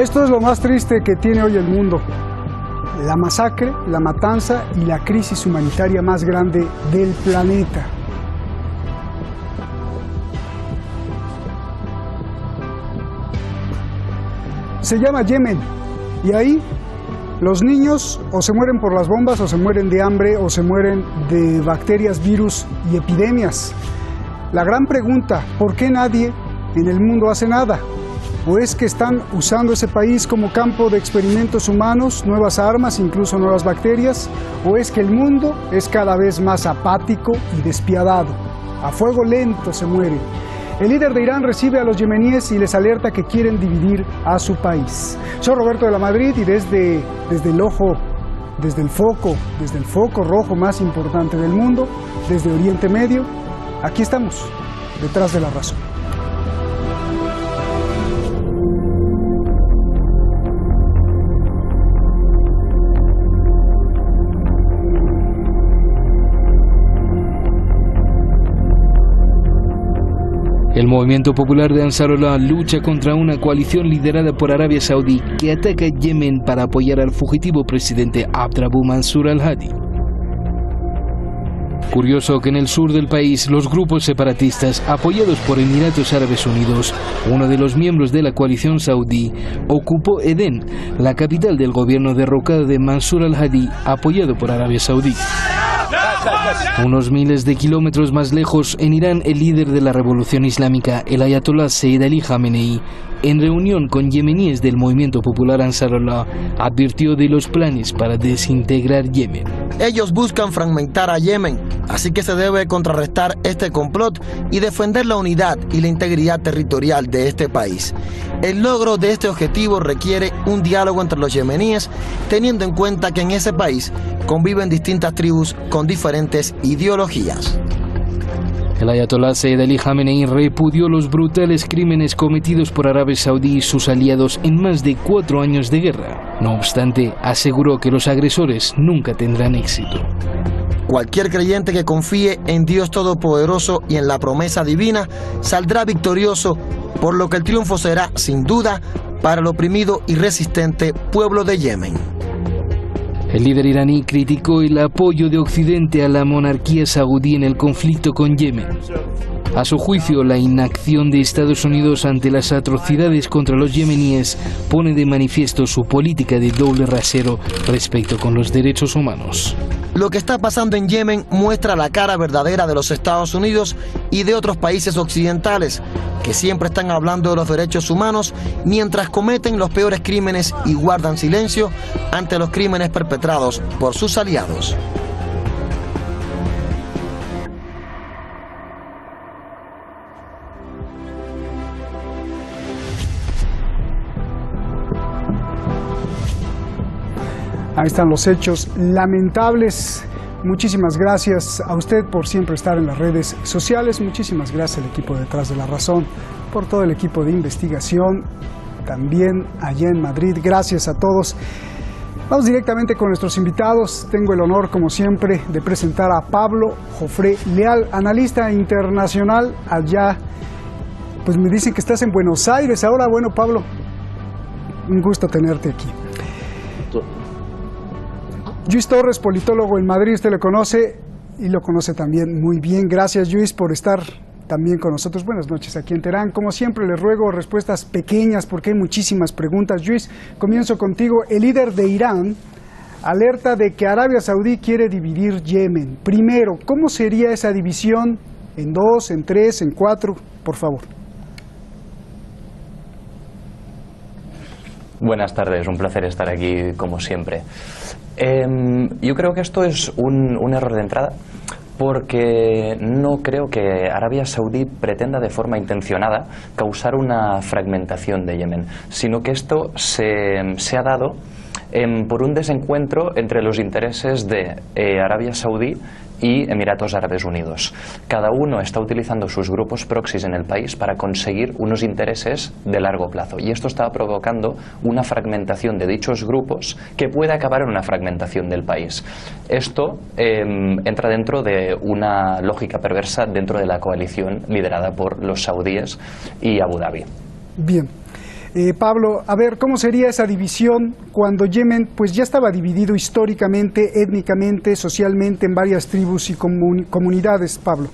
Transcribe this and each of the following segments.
Esto es lo más triste que tiene hoy el mundo. La masacre, la matanza y la crisis humanitaria más grande del planeta. Se llama Yemen y ahí los niños o se mueren por las bombas o se mueren de hambre o se mueren de bacterias, virus y epidemias. La gran pregunta, ¿por qué nadie en el mundo hace nada? ¿O es que están usando ese país como campo de experimentos humanos, nuevas armas, incluso nuevas bacterias? ¿O es que el mundo es cada vez más apático y despiadado? A fuego lento se muere. El líder de Irán recibe a los yemeníes y les alerta que quieren dividir a su país. Soy Roberto de la Madrid y desde el foco rojo más importante del mundo, desde Oriente Medio, aquí estamos, detrás de la razón. El movimiento popular de Ansarullah lucha contra una coalición liderada por Arabia Saudí que ataca Yemen para apoyar al fugitivo presidente Abdrabbuh Mansur al-Hadi. Curioso que en el sur del país los grupos separatistas apoyados por Emiratos Árabes Unidos, uno de los miembros de la coalición saudí, ocupó Edén, la capital del gobierno derrocado de Mansur al-Hadi, apoyado por Arabia Saudí. Unos miles de kilómetros más lejos, en Irán, el líder de la revolución islámica, el ayatolá Sayyid Ali Khamenei, en reunión con yemeníes del movimiento popular Ansarullah, advirtió de los planes para desintegrar Yemen. Ellos buscan fragmentar a Yemen, así que se debe contrarrestar este complot y defender la unidad y la integridad territorial de este país. El logro de este objetivo requiere un diálogo entre los yemeníes, teniendo en cuenta que en ese país conviven distintas tribus con diferentes ideologías. El ayatolá Sayyid Ali Khamenei repudió los brutales crímenes cometidos por Arabia Saudí y sus aliados en más de 4 años de guerra. No obstante, aseguró que los agresores nunca tendrán éxito. Cualquier creyente que confíe en Dios Todopoderoso y en la promesa divina saldrá victorioso, por lo que el triunfo será, sin duda, para el oprimido y resistente pueblo de Yemen. El líder iraní criticó el apoyo de Occidente a la monarquía saudí en el conflicto con Yemen. A su juicio, la inacción de Estados Unidos ante las atrocidades contra los yemeníes pone de manifiesto su política de doble rasero respecto con los derechos humanos. Lo que está pasando en Yemen muestra la cara verdadera de los Estados Unidos y de otros países occidentales, que siempre están hablando de los derechos humanos mientras cometen los peores crímenes y guardan silencio ante los crímenes perpetrados por sus aliados. Ahí están los hechos lamentables. Muchísimas gracias a usted por siempre estar en las redes sociales. Muchísimas gracias al equipo Detrás de la Razón, por todo el equipo de investigación, también allá en Madrid. Gracias a todos. Vamos directamente con nuestros invitados. Tengo el honor, como siempre, de presentar a Pablo Jofré Leal, analista internacional allá. Pues me dicen que estás en Buenos Aires ahora. Bueno, Pablo, un gusto tenerte aquí. Lluís Torres, politólogo en Madrid, usted lo conoce y lo conoce también muy bien. Gracias, Lluís, por estar también con nosotros. Buenas noches aquí en Teherán. Como siempre, les ruego respuestas pequeñas porque hay muchísimas preguntas. Lluís, comienzo contigo. El líder de Irán alerta de que Arabia Saudí quiere dividir Yemen. Primero, ¿cómo sería esa división? ¿En 2, en 3, en 4? Por favor. Buenas tardes, un placer estar aquí como siempre. Yo creo que esto es un error de entrada porque no creo que Arabia Saudí pretenda de forma intencionada causar una fragmentación de Yemen, sino que esto se ha dado por un desencuentro entre los intereses de Arabia Saudí y Emiratos Árabes Unidos. Cada uno está utilizando sus grupos proxies en el país para conseguir unos intereses de largo plazo y esto está provocando una fragmentación de dichos grupos que puede acabar en una fragmentación del país. Esto entra dentro de una lógica perversa dentro de la coalición liderada por los saudíes y Abu Dhabi. Bien. Pablo, a ver, ¿cómo sería esa división cuando Yemen pues ya estaba dividido históricamente, étnicamente, socialmente en varias tribus y comunidades, Pablo?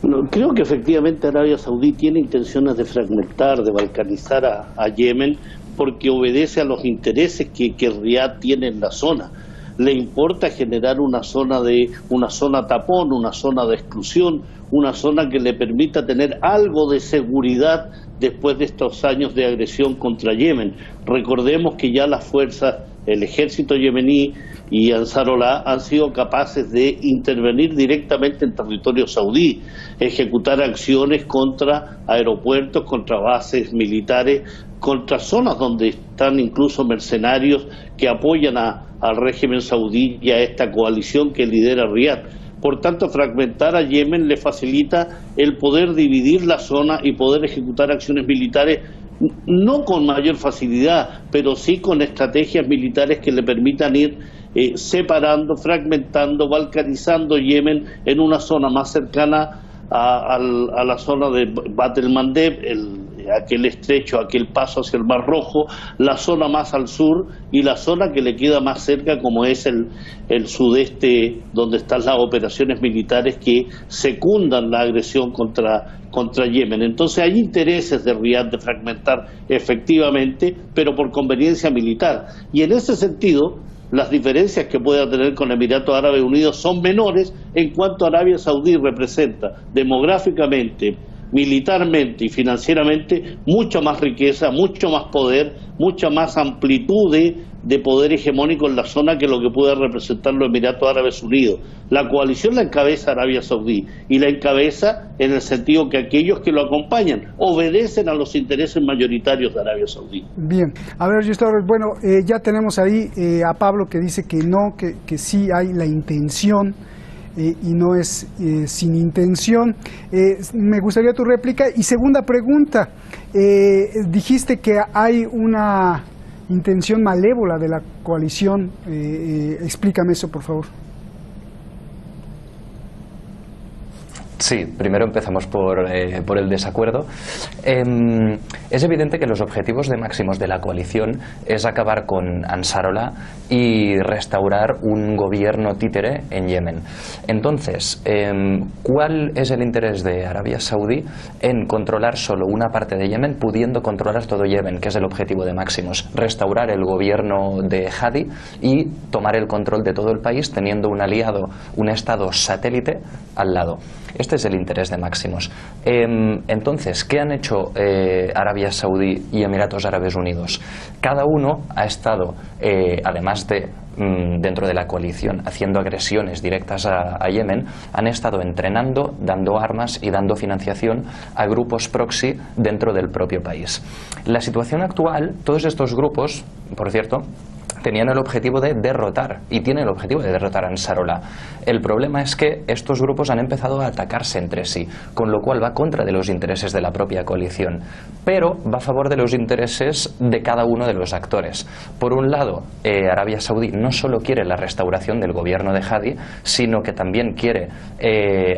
No, creo que efectivamente Arabia Saudí tiene intenciones de fragmentar, de balcanizar a Yemen, porque obedece a los intereses que Riad tiene en la zona. Le importa generar una zona tapón, una zona de exclusión, una zona que le permita tener algo de seguridad después de estos años de agresión contra Yemen. Recordemos que ya las fuerzas, el ejército yemení y Ansarollah han sido capaces de intervenir directamente en territorio saudí, ejecutar acciones contra aeropuertos, contra bases militares, contra zonas donde están incluso mercenarios que apoyan al régimen saudí y a esta coalición que lidera Riad. Por tanto, fragmentar a Yemen le facilita el poder dividir la zona y poder ejecutar acciones militares, no con mayor facilidad, pero sí con estrategias militares que le permitan ir separando, fragmentando, balcanizando Yemen en una zona más cercana a la zona de Bab el-Mandeb, aquel estrecho, aquel paso hacia el Mar Rojo, la zona más al sur y la zona que le queda más cerca, como es el sudeste, donde están las operaciones militares que secundan la agresión contra Yemen. Entonces hay intereses de Riad de fragmentar efectivamente, pero por conveniencia militar. Y en ese sentido, las diferencias que pueda tener con Emiratos Árabes Unidos son menores en cuanto Arabia Saudí representa demográficamente, militarmente y financieramente mucha más riqueza, mucho más poder, mucha más amplitud de poder hegemónico en la zona que lo que puede representar los Emiratos Árabes Unidos. La coalición la encabeza Arabia Saudí y la encabeza en el sentido que aquellos que lo acompañan obedecen a los intereses mayoritarios de Arabia Saudí. Bien, a ver, bueno, ya tenemos ahí a Pablo que dice que no, que sí hay la intención y no es sin intención. Me gustaría tu réplica. Y segunda pregunta, dijiste que hay una intención malévola de la coalición. Explícame eso, por favor. Sí, primero empezamos por el desacuerdo. Es evidente que los objetivos de máximos de la coalición es acabar con Ansarollah y restaurar un gobierno títere en Yemen. Entonces, ¿cuál es el interés de Arabia Saudí en controlar solo una parte de Yemen, pudiendo controlar todo Yemen, que es el objetivo de máximos? Restaurar el gobierno de Hadi y tomar el control de todo el país, teniendo un aliado, un estado satélite al lado. Este es el interés de máximos. Entonces, ¿qué han hecho Arabia Saudí y Emiratos Árabes Unidos? Cada uno ha estado, además de dentro de la coalición, haciendo agresiones directas a Yemen, han estado entrenando, dando armas y dando financiación a grupos proxy dentro del propio país. La situación actual, todos estos grupos, por cierto, tenían el objetivo de derrotar, y tienen el objetivo de derrotar a Ansarollah. El problema es que estos grupos han empezado a atacarse entre sí, con lo cual va contra de los intereses de la propia coalición, pero va a favor de los intereses de cada uno de los actores. Por un lado, Arabia Saudí no solo quiere la restauración del gobierno de Hadi, sino que también quiere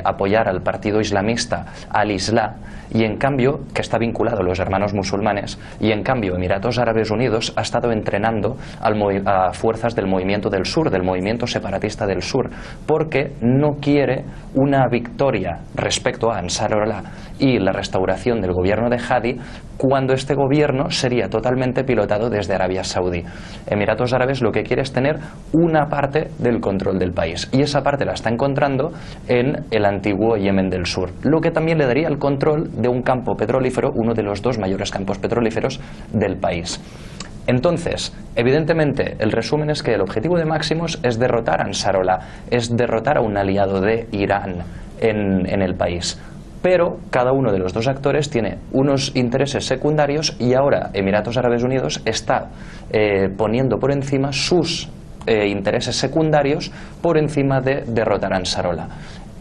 apoyar al partido islamista, al-Islah, y en cambio, que está vinculado a los hermanos musulmanes, y en cambio Emiratos Árabes Unidos ha estado entrenando a fuerzas del movimiento del sur, del movimiento separatista del sur, porque no quiere una victoria respecto a Ansarollah y la restauración del gobierno de Hadi, cuando este gobierno sería totalmente pilotado desde Arabia Saudí. Emiratos Árabes lo que quiere es tener una parte del control del país, y esa parte la está encontrando en el antiguo Yemen del Sur, lo que también le daría el control de un campo petrolífero, uno de los dos mayores campos petrolíferos del país. Entonces, evidentemente, el resumen es que el objetivo de máximos es derrotar a Ansarollah, es derrotar a un aliado de Irán en el país. Pero cada uno de los dos actores tiene unos intereses secundarios, y ahora Emiratos Árabes Unidos está poniendo por encima sus intereses secundarios por encima de derrotar a Ansarollah.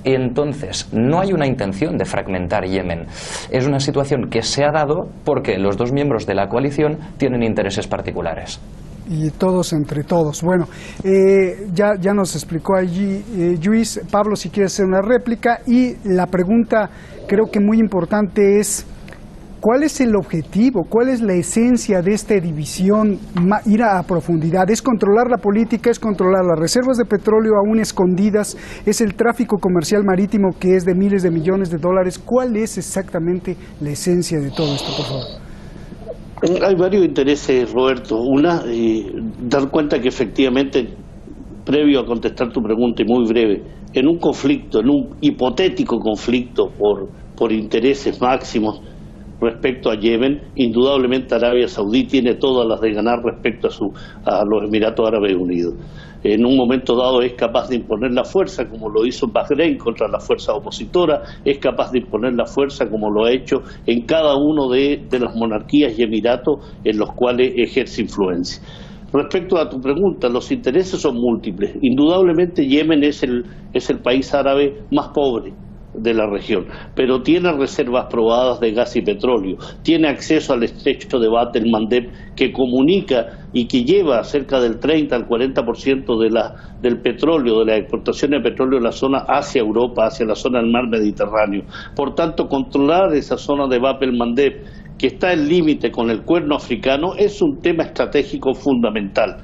Entonces, no hay una intención de fragmentar Yemen. Es una situación que se ha dado porque los dos miembros de la coalición tienen intereses particulares. Y todos entre todos. Bueno, ya nos explicó allí Luis. Pablo, si quieres hacer una réplica. Y la pregunta, creo que muy importante, es ¿Cuál es el objetivo? ¿Cuál es la esencia de esta división? Ir a profundidad. ¿Es controlar la política? ¿Es controlar las reservas de petróleo aún escondidas? ¿Es el tráfico comercial marítimo que es de miles de millones de dólares? ¿Cuál es exactamente la esencia de todo esto, por favor? Hay varios intereses, Roberto. Una, dar cuenta que efectivamente, previo a contestar tu pregunta y muy breve, en un conflicto, en un hipotético conflicto por intereses máximos respecto a Yemen, indudablemente Arabia Saudí tiene todas las de ganar respecto a los Emiratos Árabes Unidos. En un momento dado es capaz de imponer la fuerza, como lo hizo Bahrein contra la fuerza opositora, es capaz de imponer la fuerza como lo ha hecho en cada uno de las monarquías y emiratos en los cuales ejerce influencia. Respecto a tu pregunta, los intereses son múltiples. Indudablemente Yemen es el país árabe más pobre de la región, pero tiene reservas probadas de gas y petróleo, tiene acceso al estrecho de Bab el Mandeb, que comunica y que lleva cerca del 30 al 40% del petróleo, de la exportación de petróleo de la zona hacia Europa, hacia la zona del mar Mediterráneo. Por tanto, controlar esa zona de Bab el Mandeb, que está en límite con el Cuerno africano, es un tema estratégico fundamental.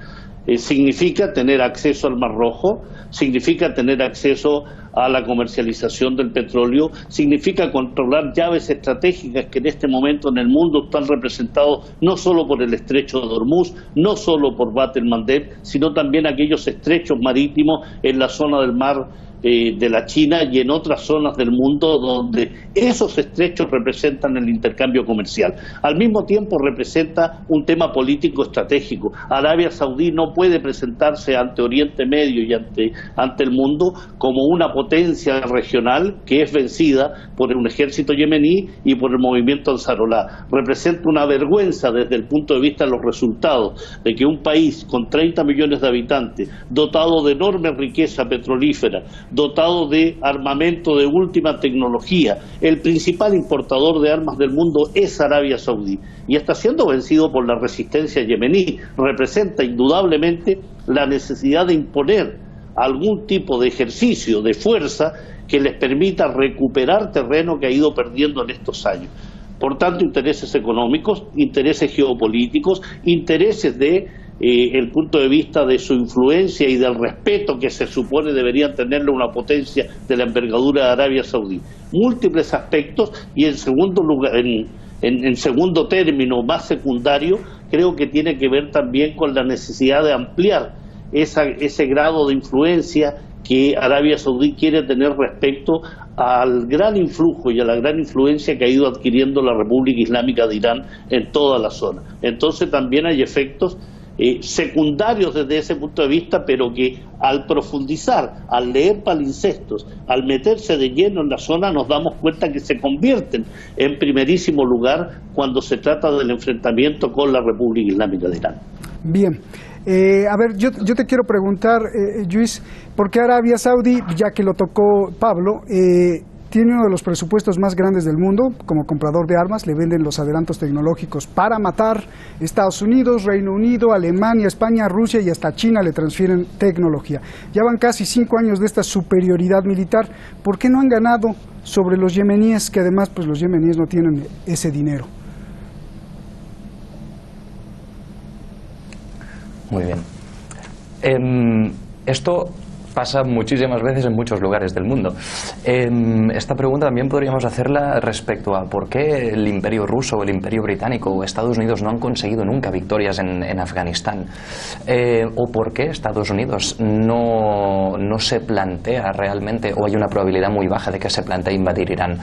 Significa tener acceso al Mar Rojo, significa tener acceso a la comercialización del petróleo, significa controlar llaves estratégicas que en este momento en el mundo están representados no solo por el estrecho de Hormuz, no solo por Bab el Mandeb, sino también aquellos estrechos marítimos en la zona del mar de la China y en otras zonas del mundo donde esos estrechos representan el intercambio comercial. Al mismo tiempo representa un tema político estratégico. Arabia Saudí no puede presentarse ante Oriente Medio y ante el mundo como una potencia regional que es vencida por un ejército yemení y por el movimiento Ansarullah. Representa una vergüenza desde el punto de vista de los resultados de que un país con 30 millones de habitantes, dotado de enorme riqueza petrolífera, dotado de armamento de última tecnología, el principal importador de armas del mundo es Arabia Saudí y está siendo vencido por la resistencia yemení. Representa indudablemente la necesidad de imponer algún tipo de ejercicio de fuerza que les permita recuperar terreno que ha ido perdiendo en estos años. Por tanto, intereses económicos, intereses geopolíticos, intereses el punto de vista de su influencia y del respeto que se supone debería tenerle una potencia de la envergadura de Arabia Saudí. Múltiples aspectos y en segundo lugar, en segundo término, más secundario, creo que tiene que ver también con la necesidad de ampliar ese grado de influencia que Arabia Saudí quiere tener respecto al gran influjo y a la gran influencia que ha ido adquiriendo la República Islámica de Irán en toda la zona. Entonces también hay efectos secundarios desde ese punto de vista, pero que al profundizar, al leer palimpsestos, al meterse de lleno en la zona, nos damos cuenta que se convierten en primerísimo lugar cuando se trata del enfrentamiento con la República Islámica de Irán. Bien. A ver, yo te quiero preguntar, Luis, ¿por qué Arabia Saudí, ya que lo tocó Pablo, tiene uno de los presupuestos más grandes del mundo como comprador de armas? Le venden los adelantos tecnológicos para matar. Estados Unidos, Reino Unido, Alemania, España, Rusia y hasta China le transfieren tecnología. Ya van casi 5 años de esta superioridad militar. ¿Por qué no han ganado sobre los yemeníes, que además pues los yemeníes no tienen ese dinero? Muy bien. Esto pasa muchísimas veces en muchos lugares del mundo. Esta pregunta también podríamos hacerla respecto a por qué el Imperio ruso o el Imperio británico o Estados Unidos no han conseguido nunca victorias en Afganistán, o por qué Estados Unidos no se plantea realmente, o hay una probabilidad muy baja de que se plantee invadir Irán,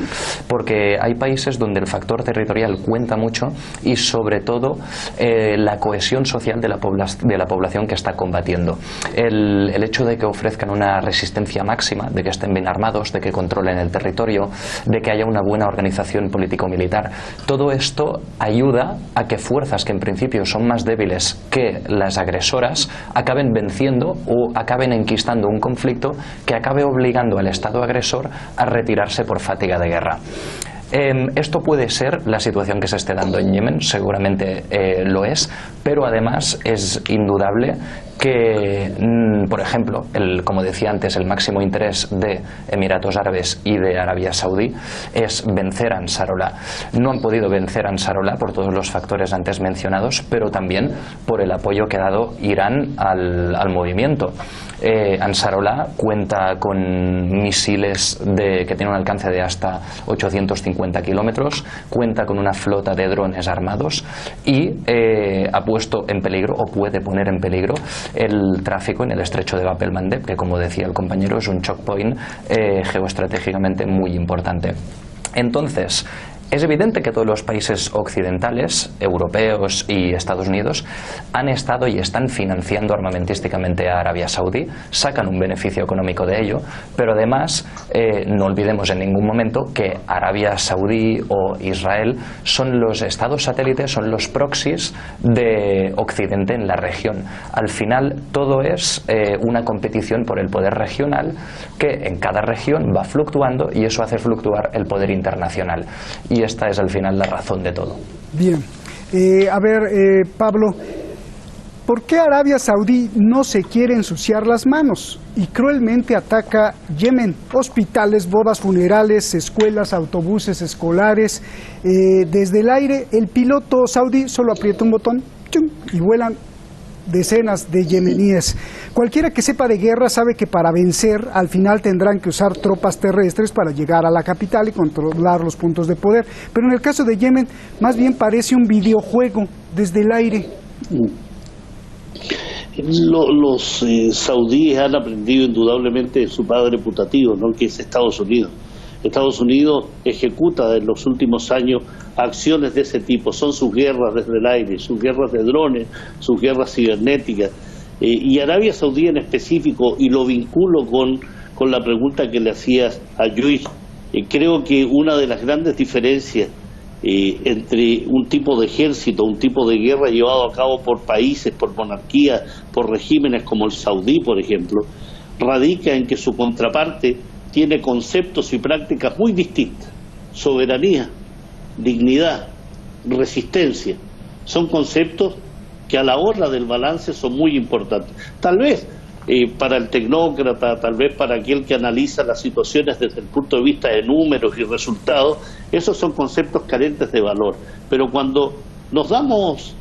porque hay países donde el factor territorial cuenta mucho y sobre todo la cohesión social de la población que está combatiendo. El hecho de que ofrezcan una resistencia máxima, de que estén bien armados, de que controlen el territorio, de que haya una buena organización político-militar, todo esto ayuda a que fuerzas que en principio son más débiles que las agresoras acaben venciendo o acaben enquistando un conflicto que acabe obligando al Estado agresor a retirarse por fatiga de guerra. Esto puede ser la situación que se esté dando en Yemen, seguramente lo es, pero además es indudable que, por ejemplo, como decía antes, el máximo interés de Emiratos Árabes y de Arabia Saudí es vencer a Ansarollah. No han podido vencer a Ansarollah por todos los factores antes mencionados, pero también por el apoyo que ha dado Irán al movimiento. Ansarollah cuenta con misiles que tienen un alcance de hasta 850 kilómetros, cuenta con una flota de drones armados y ha puesto en peligro, o puede poner en peligro, el tráfico en el estrecho de Bab el-Mandeb, que, como decía el compañero, es un choke point geoestratégicamente muy importante. Entonces, es evidente que todos los países occidentales, europeos y Estados Unidos, han estado y están financiando armamentísticamente a Arabia Saudí, sacan un beneficio económico de ello, pero además no olvidemos en ningún momento que Arabia Saudí o Israel son los estados satélites, son los proxies de Occidente en la región. Al final todo es una competición por el poder regional que en cada región va fluctuando y eso hace fluctuar el poder internacional. Y esta es al final la razón de todo. Bien. Pablo, ¿por qué Arabia Saudí no se quiere ensuciar las manos y cruelmente ataca Yemen? Hospitales, bodas funerales, escuelas, autobuses escolares. Desde el aire, el piloto saudí solo aprieta un botón y vuelan decenas de yemeníes. Cualquiera que sepa de guerra sabe que para vencer al final tendrán que usar tropas terrestres para llegar a la capital y controlar los puntos de poder. Pero en el caso de Yemen, más bien parece un videojuego desde el aire. Los saudíes han aprendido indudablemente de su padre putativo, ¿no?, que es Estados Unidos. Estados Unidos ejecuta en los últimos años acciones de ese tipo, son sus guerras desde el aire, sus guerras de drones, sus guerras cibernéticas. Y Arabia Saudí en específico, y lo vinculo con la pregunta que le hacías a Luis, creo que una de las grandes diferencias entre un tipo de ejército, un tipo de guerra llevado a cabo por países, por monarquías, por regímenes como el saudí, por ejemplo, radica en que su contraparte tiene conceptos y prácticas muy distintas. Soberanía, dignidad, resistencia, son conceptos que a la hora del balance son muy importantes. Tal vez para el tecnócrata, tal vez para aquel que analiza las situaciones desde el punto de vista de números y resultados, esos son conceptos carentes de valor. Pero cuando nos damos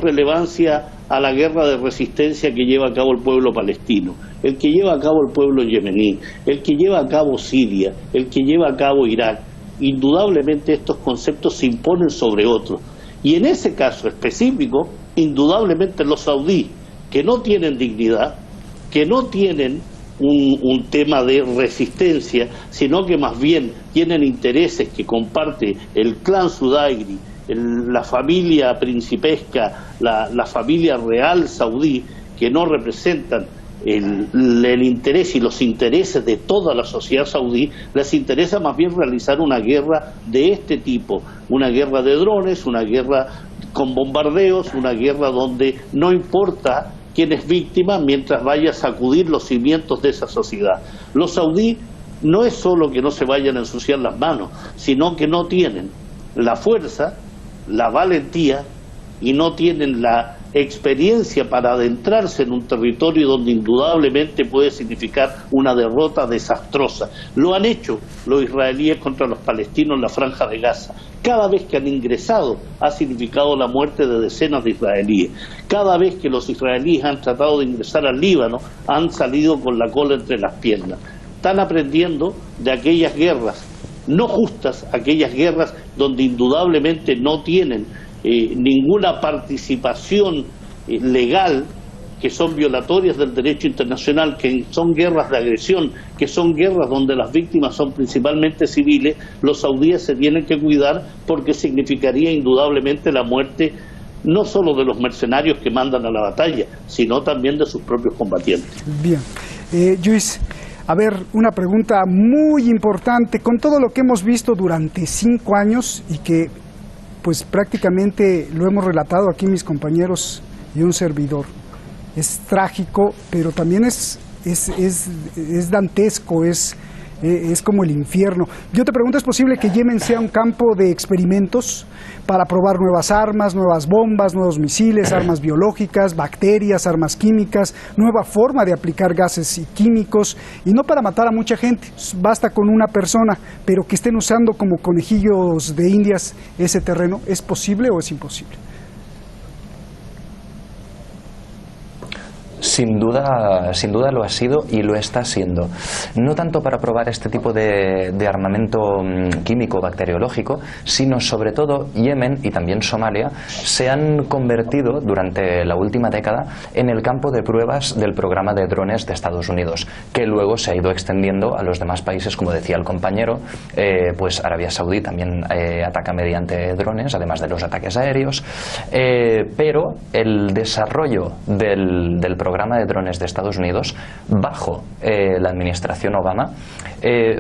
relevancia a la guerra de resistencia que lleva a cabo el pueblo palestino, el que lleva a cabo el pueblo yemení, el que lleva a cabo Siria, el que lleva a cabo Irak, indudablemente estos conceptos se imponen sobre otros. Y en ese caso específico, indudablemente los saudíes, que no tienen dignidad, que no tienen un tema de resistencia, sino que más bien tienen intereses que comparte el clan Sudairi, la familia principesca, la familia real saudí, que no representan el interés y los intereses de toda la sociedad saudí, les interesa más bien realizar una guerra de este tipo, una guerra de drones, una guerra con bombardeos, una guerra donde no importa quién es víctima mientras vaya a sacudir los cimientos de esa sociedad. Los saudíes no es solo que no se vayan a ensuciar las manos, sino que no tienen la fuerza, la valentía y no tienen la experiencia para adentrarse en un territorio donde indudablemente puede significar una derrota desastrosa. Lo han hecho los israelíes contra los palestinos en la Franja de Gaza. Cada vez que han ingresado ha significado la muerte de decenas de israelíes. Cada vez que los israelíes han tratado de ingresar al Líbano han salido con la cola entre las piernas. Están aprendiendo de aquellas guerras no justas, aquellas guerras donde indudablemente no tienen ninguna participación legal, que son violatorias del derecho internacional, que son guerras de agresión, que son guerras donde las víctimas son principalmente civiles. Los saudíes se tienen que cuidar porque significaría indudablemente la muerte no solo de los mercenarios que mandan a la batalla, sino también de sus propios combatientes. Bien. Luis, a ver, una pregunta muy importante. Con todo lo que hemos visto durante 5 años y que pues prácticamente lo hemos relatado aquí mis compañeros y un servidor, es trágico, pero también es dantesco, es es como el infierno. Yo te pregunto, ¿es posible que Yemen sea un campo de experimentos para probar nuevas armas, nuevas bombas, nuevos misiles, armas biológicas, bacterias, armas químicas, nueva forma de aplicar gases y químicos, y no para matar a mucha gente, basta con una persona, pero que estén usando como conejillos de indias ese terreno? ¿Es posible o es imposible? Sin duda lo ha sido y lo está siendo. No tanto para probar este tipo de armamento químico bacteriológico, sino sobre todo Yemen y también Somalia se han convertido durante la última década en el campo de pruebas del programa de drones de Estados Unidos, que luego se ha ido extendiendo a los demás países, como decía el compañero. Pues Arabia Saudí también ataca mediante drones, además de los ataques aéreos, pero el desarrollo del programa de drones de Estados Unidos bajo la administración Obama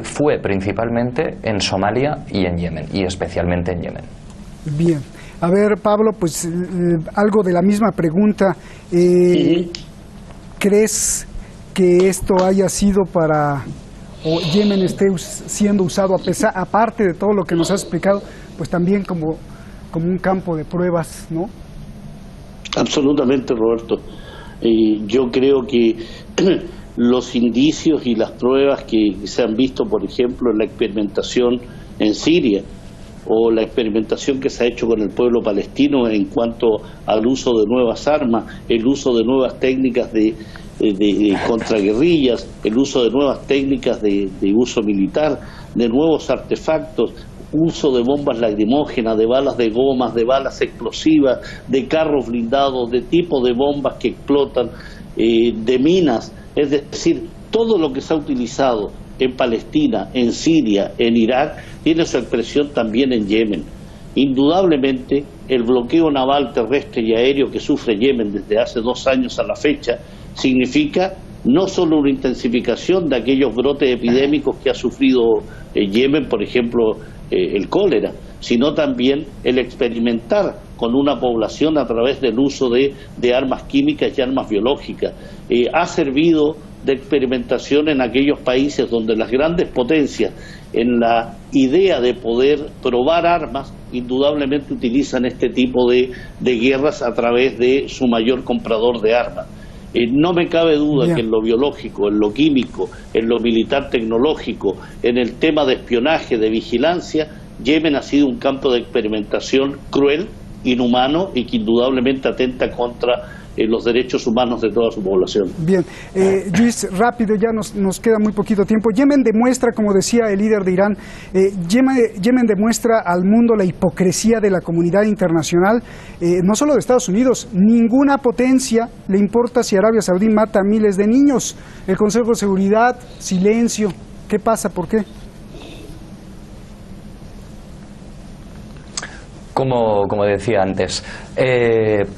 fue principalmente en Somalia y en Yemen, y especialmente en Yemen. Bien, a ver, Pablo, pues algo de la misma pregunta. ¿Crees que esto haya sido para, o Yemen esté siendo usado, aparte de todo lo que nos has explicado, pues también como un campo de pruebas, ¿no? Absolutamente, Roberto. Yo creo que los indicios y las pruebas que se han visto, por ejemplo, en la experimentación en Siria, o la experimentación que se ha hecho con el pueblo palestino en cuanto al uso de nuevas armas, el uso de nuevas técnicas de contraguerrillas, el uso de nuevas técnicas de uso militar, de nuevos artefactos, uso de bombas lacrimógenas, de balas de gomas, de balas explosivas, de carros blindados, de tipo de bombas que explotan, de minas. Es decir, todo lo que se ha utilizado en Palestina, en Siria, en Irak, tiene su expresión también en Yemen. Indudablemente, el bloqueo naval terrestre y aéreo que sufre Yemen desde hace 2 años a la fecha significa no solo una intensificación de aquellos brotes epidémicos que ha sufrido Yemen, por ejemplo, el cólera, sino también el experimentar con una población a través del uso de armas químicas y armas biológicas. Ha servido de experimentación en aquellos países donde las grandes potencias, en la idea de poder probar armas, indudablemente utilizan este tipo de guerras a través de su mayor comprador de armas. No me cabe duda que en lo biológico, en lo químico, en lo militar tecnológico, en el tema de espionaje, de vigilancia, Yemen ha sido un campo de experimentación cruel, inhumano y que indudablemente atenta contra los derechos humanos de toda su población. Bien, Luis, rápido, ya nos queda muy poquito tiempo. Yemen demuestra, como decía el líder de Irán, Yemen demuestra al mundo la hipocresía de la comunidad internacional, no solo de Estados Unidos. Ninguna potencia le importa si Arabia Saudí mata a miles de niños. El Consejo de Seguridad, silencio. ¿Qué pasa? ¿Por qué? Como decía antes,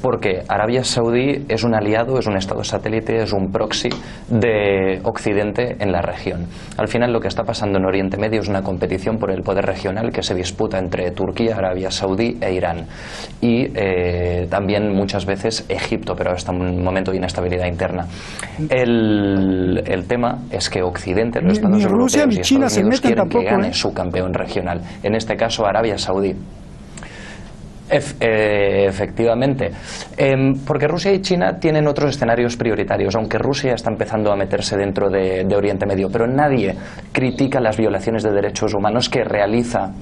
porque Arabia Saudí es un aliado, es un estado satélite, es un proxy de Occidente en la región. Al final lo que está pasando en Oriente Medio es una competición por el poder regional que se disputa entre Turquía, Arabia Saudí e Irán. Y también muchas veces Egipto, pero hasta un momento de inestabilidad interna. El tema es que Occidente, los Estados europeos Rusia ni China se meten quieren tampoco, que gane su campeón regional. En este caso Arabia Saudí. Efectivamente, porque Rusia y China tienen otros escenarios prioritarios, aunque Rusia está empezando a meterse dentro de Oriente Medio, pero nadie critica las violaciones de derechos humanos que realiza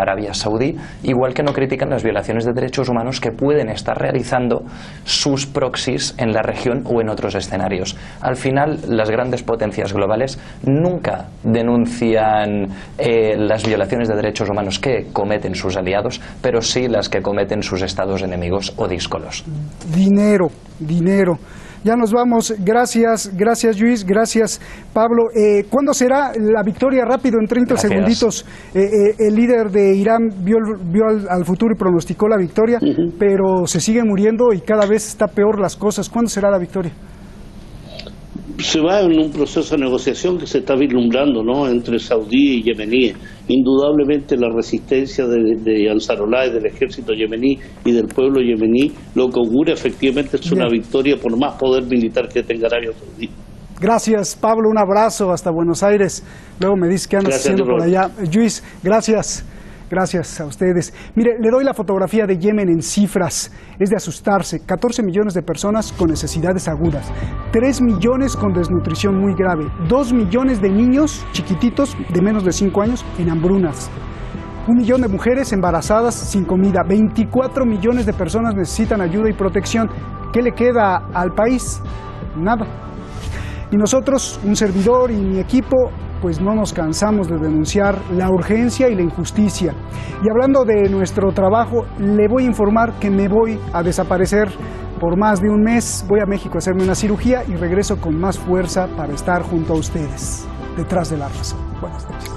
Arabia Saudí, igual que no critican las violaciones de derechos humanos que pueden estar realizando sus proxies en la región o en otros escenarios. Al final, las grandes potencias globales nunca denuncian las violaciones de derechos humanos que cometen sus aliados, pero sí las que cometen sus estados enemigos o díscolos. Dinero. Ya nos vamos. Gracias Luis, gracias Pablo. ¿Cuándo será la victoria? Rápido, en 30 segunditos. El líder de Irán vio al futuro y pronosticó la victoria, pero se sigue muriendo y cada vez está peor las cosas. ¿Cuándo será la victoria? Se va en un proceso de negociación que se está vislumbrando, ¿no?, entre saudíes y yemeníes. Indudablemente la resistencia de Ansarullah y del ejército yemení y del pueblo yemení lo que augura efectivamente es una victoria por más poder militar que tenga Arabia Saudí. Gracias, Pablo, un abrazo hasta Buenos Aires. Luego me dices qué andas haciendo por allá. Luis, gracias. Gracias a ustedes. Mire, le doy la fotografía de Yemen en cifras. Es de asustarse. 14 millones de personas con necesidades agudas. 3 millones con desnutrición muy grave. 2 millones de niños chiquititos de menos de 5 años en hambrunas. 1 millón de mujeres embarazadas sin comida. 24 millones de personas necesitan ayuda y protección. ¿Qué le queda al país? Nada. Y nosotros, un servidor y mi equipo, pues no nos cansamos de denunciar la urgencia y la injusticia. Y hablando de nuestro trabajo, le voy a informar que me voy a desaparecer por más de un mes. Voy a México a hacerme una cirugía y regreso con más fuerza para estar junto a ustedes, detrás de la razón. Buenas noches.